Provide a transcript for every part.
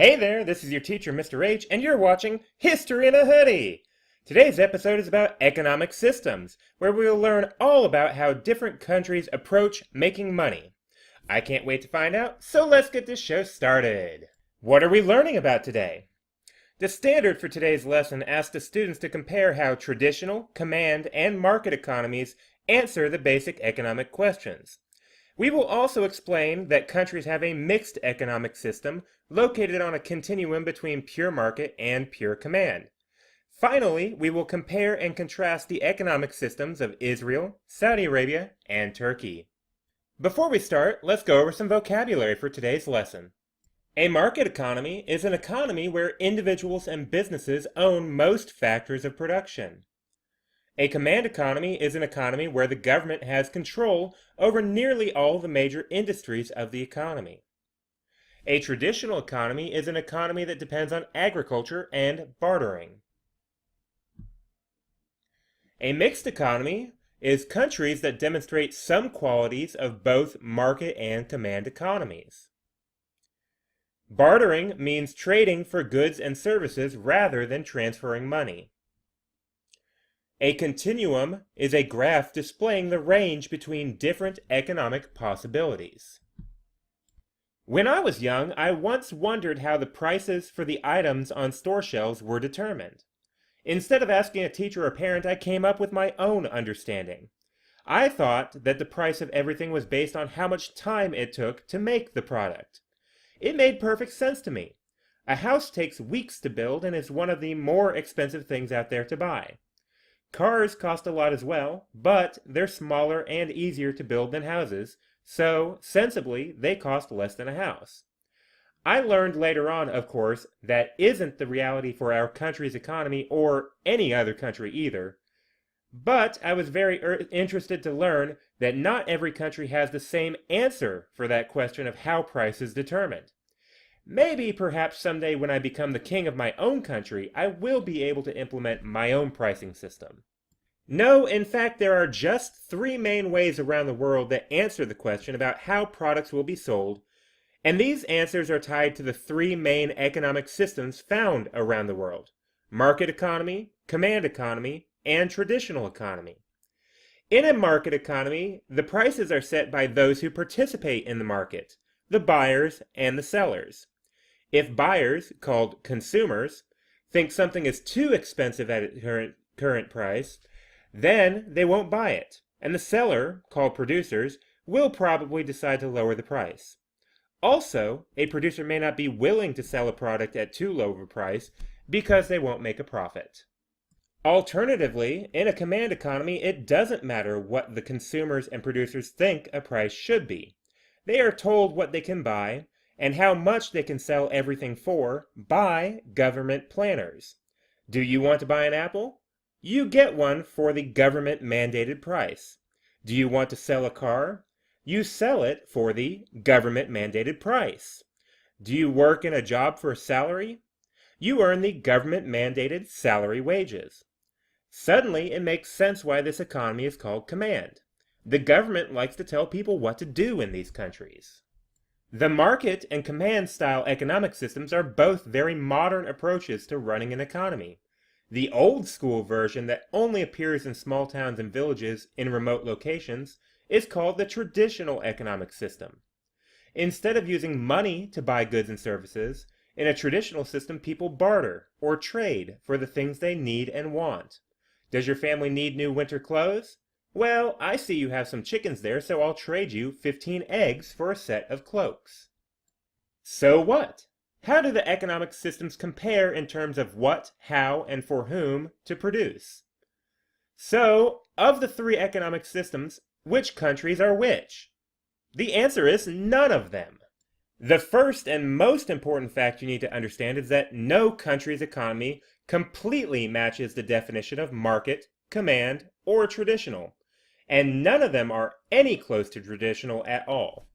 Hey there, this is your teacher, Mr. H, and you're watching History in a Hoodie! Today's episode is about economic systems, where we will learn all about how different countries approach making money. I can't wait to find out, so let's get this show started! What are we learning about today? The standard for today's lesson asks the students to compare how traditional, command, and market economies answer the basic economic questions. We will also explain that countries have a mixed economic system located on a continuum between pure market and pure command. Finally, we will compare and contrast the economic systems of Israel, Saudi Arabia, and Turkey. Before we start, let's go over some vocabulary for today's lesson. A market economy is an economy where individuals and businesses own most factors of production. A command economy is an economy where the government has control over nearly all the major industries of the economy. A traditional economy is an economy that depends on agriculture and bartering. A mixed economy is countries that demonstrate some qualities of both market and command economies. Bartering means trading for goods and services rather than transferring money. A continuum is a graph displaying the range between different economic possibilities. When I was young, I once wondered how the prices for the items on store shelves were determined. Instead of asking a teacher or parent, I came up with my own understanding. I thought that the price of everything was based on how much time it took to make the product. It made perfect sense to me. A house takes weeks to build and is one of the more expensive things out there to buy. Cars cost a lot as well, but they're smaller and easier to build than houses, so, sensibly, they cost less than a house. I learned later on, of course, that isn't the reality for our country's economy or any other country either. But I was very interested to learn that not every country has the same answer for that question of how price is determined. Maybe perhaps someday when I become the king of my own country, I will be able to implement my own pricing system. No, in fact, there are just three main ways around the world that answer the question about how products will be sold, and these answers are tied to the three main economic systems found around the world: market economy, command economy, and traditional economy. In a market economy, the prices are set by those who participate in the market, the buyers and the sellers. If buyers, called consumers, think something is too expensive at its current price, then they won't buy it, and the seller, called producers, will probably decide to lower the price. Also, a producer may not be willing to sell a product at too low of a price because they won't make a profit. Alternatively, in a command economy, it doesn't matter what the consumers and producers think a price should be. They are told what they can buy and how much they can sell everything for by government planners. Do you want to buy an apple? You get one for the government-mandated price. Do you want to sell a car? You sell it for the government-mandated price. Do you work in a job for a salary? You earn the government-mandated salary wages. Suddenly, it makes sense why this economy is called command. The government likes to tell people what to do in these countries. The market and command-style economic systems are both very modern approaches to running an economy. The old-school version that only appears in small towns and villages in remote locations is called the traditional economic system. Instead of using money to buy goods and services, in a traditional system people barter or trade for the things they need and want. Does your family need new winter clothes? Well, I see you have some chickens there, so I'll trade you 15 eggs for a set of cloaks. So what? How do the economic systems compare in terms of what, how, and for whom to produce? So, of the three economic systems, which countries are which? The answer is none of them. The first and most important fact you need to understand is that no country's economy completely matches the definition of market, command, or traditional, and none of them are any close to traditional at all.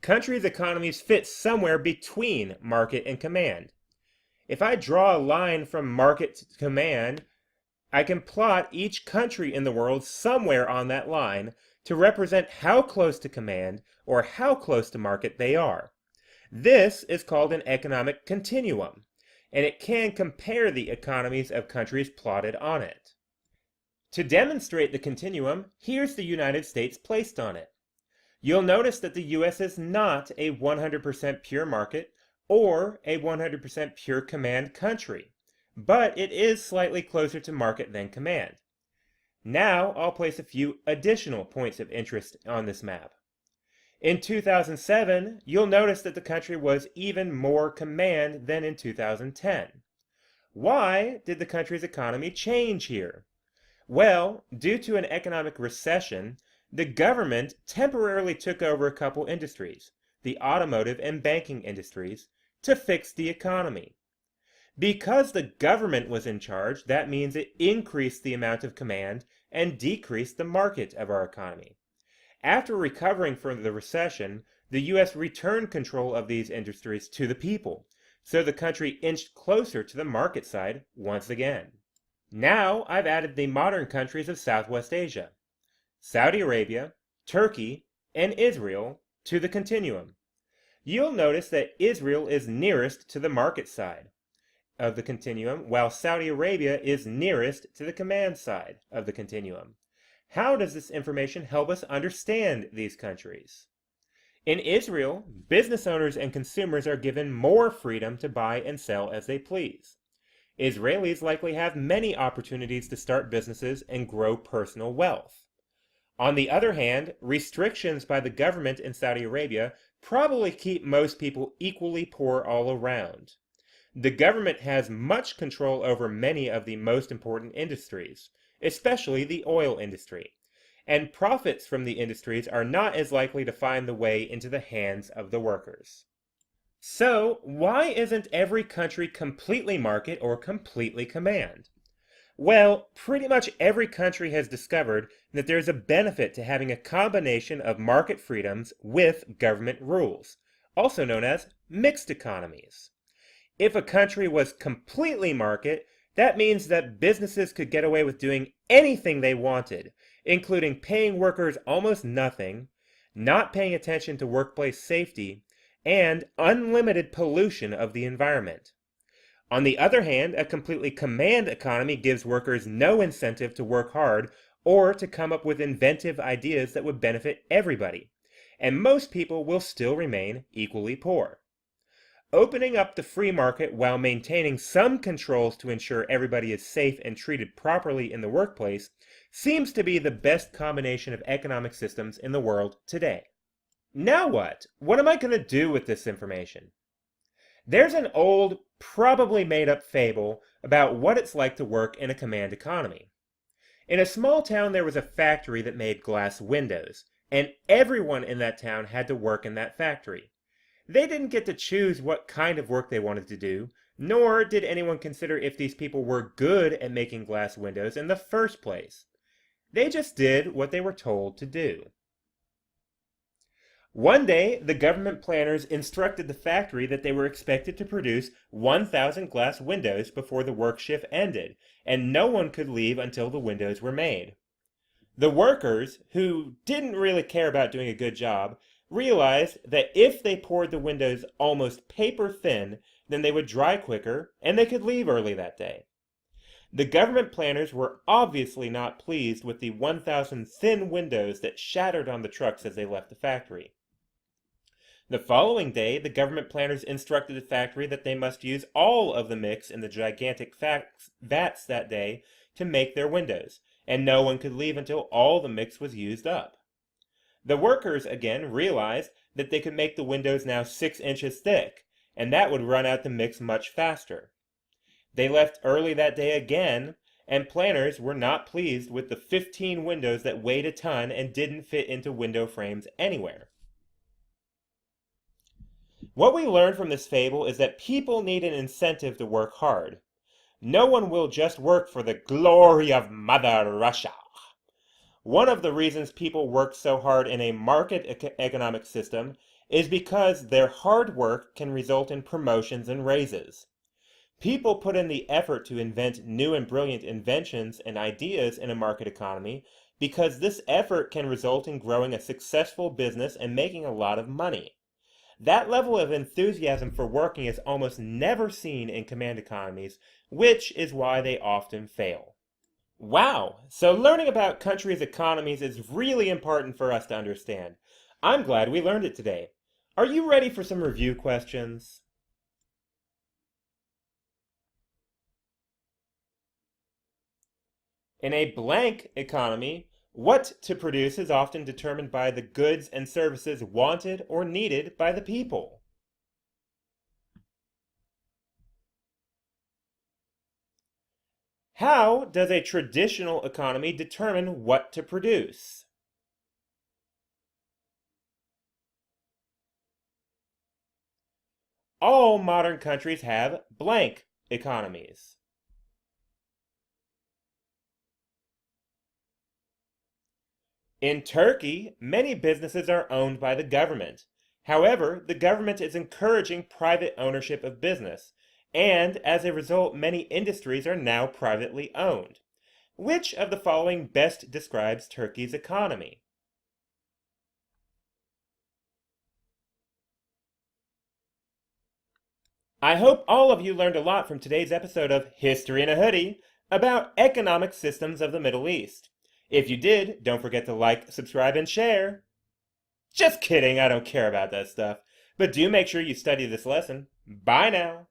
Countries' economies fit somewhere between market and command. If I draw a line from market to command, I can plot each country in the world somewhere on that line to represent how close to command or how close to market they are. This is called an economic continuum, and it can compare the economies of countries plotted on it. To demonstrate the continuum, here's the United States placed on it. You'll notice that the US is not a 100% pure market or a 100% pure command country, but it is slightly closer to market than command. Now I'll place a few additional points of interest on this map. In 2007, you'll notice that the country was even more command than in 2010. Why did the country's economy change here? Well, due to an economic recession, the government temporarily took over a couple industries, the automotive and banking industries, to fix the economy. Because the government was in charge, that means it increased the amount of command and decreased the market of our economy. After recovering from the recession, the U.S. returned control of these industries to the people, so the country inched closer to the market side once again. Now I've added the modern countries of Southwest Asia, Saudi Arabia, Turkey, and Israel to the continuum. You'll notice that Israel is nearest to the market side of the continuum, while Saudi Arabia is nearest to the command side of the continuum. How does this information help us understand these countries? In Israel, business owners and consumers are given more freedom to buy and sell as they please. Israelis likely have many opportunities to start businesses and grow personal wealth. On the other hand, restrictions by the government in Saudi Arabia probably keep most people equally poor all around. The government has much control over many of the most important industries, especially the oil industry, and profits from the industries are not as likely to find the way into the hands of the workers. So, why isn't every country completely market or completely command? Well, pretty much every country has discovered that there's a benefit to having a combination of market freedoms with government rules, also known as mixed economies. If a country was completely market, that means that businesses could get away with doing anything they wanted, including paying workers almost nothing, not paying attention to workplace safety, and unlimited pollution of the environment. On the other hand, a completely command economy gives workers no incentive to work hard or to come up with inventive ideas that would benefit everybody, and most people will still remain equally poor. Opening up the free market while maintaining some controls to ensure everybody is safe and treated properly in the workplace seems to be the best combination of economic systems in the world today. Now what? What am I going to do with this information? There's an old, probably made-up fable about what it's like to work in a command economy. In a small town there was a factory that made glass windows, and everyone in that town had to work in that factory. They didn't get to choose what kind of work they wanted to do, nor did anyone consider if these people were good at making glass windows in the first place. They just did what they were told to do. One day, the government planners instructed the factory that they were expected to produce 1,000 glass windows before the work shift ended, and no one could leave until the windows were made. The workers, who didn't really care about doing a good job, realized that if they poured the windows almost paper thin, then they would dry quicker and they could leave early that day. The government planners were obviously not pleased with the 1,000 thin windows that shattered on the trucks as they left the factory. The following day, the government planners instructed the factory that they must use all of the mix in the gigantic vats that day to make their windows, and no one could leave until all the mix was used up. The workers, again, realized that they could make the windows now 6 inches thick, and that would run out the mix much faster. They left early that day again, and planners were not pleased with the 15 windows that weighed a ton and didn't fit into window frames anywhere. What we learn from this fable is that people need an incentive to work hard. No one will just work for the glory of Mother Russia. One of the reasons people work so hard in a market economic system is because their hard work can result in promotions and raises. People put in the effort to invent new and brilliant inventions and ideas in a market economy because this effort can result in growing a successful business and making a lot of money. That level of enthusiasm for working is almost never seen in command economies, which is why they often fail. Wow, so learning about countries' economies is really important for us to understand. I'm glad we learned it today. Are you ready for some review questions? In a blank economy, what to produce is often determined by the goods and services wanted or needed by the people. How does a traditional economy determine what to produce? All modern countries have blank economies. In Turkey, many businesses are owned by the government. However, the government is encouraging private ownership of business, and as a result, many industries are now privately owned. Which of the following best describes Turkey's economy? I hope all of you learned a lot from today's episode of History in a Hoodie about economic systems of the Middle East. If you did, don't forget to like, subscribe, and share. Just kidding, I don't care about that stuff. But do make sure you study this lesson. Bye now.